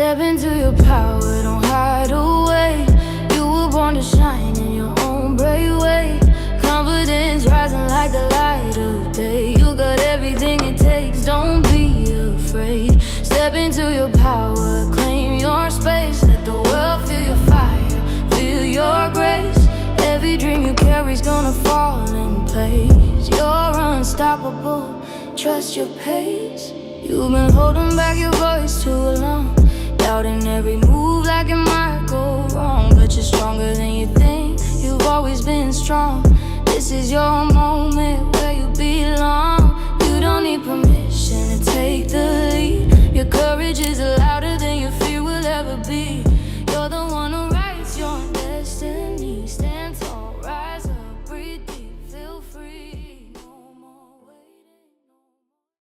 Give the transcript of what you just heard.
Step into your power, don't hide away. You were born to shine in your own brave way. Confidence rising like the light of day. You got everything it takes, don't be afraid. Step into your power, claim your space. Let the world feel your fire, feel your grace. Every dream you carry's gonna fall in place. You're unstoppable, trust your pace. You've been holding back your voice too long, doubting every move like it might go wrong. But you're stronger than you think, you've always been strong. This is your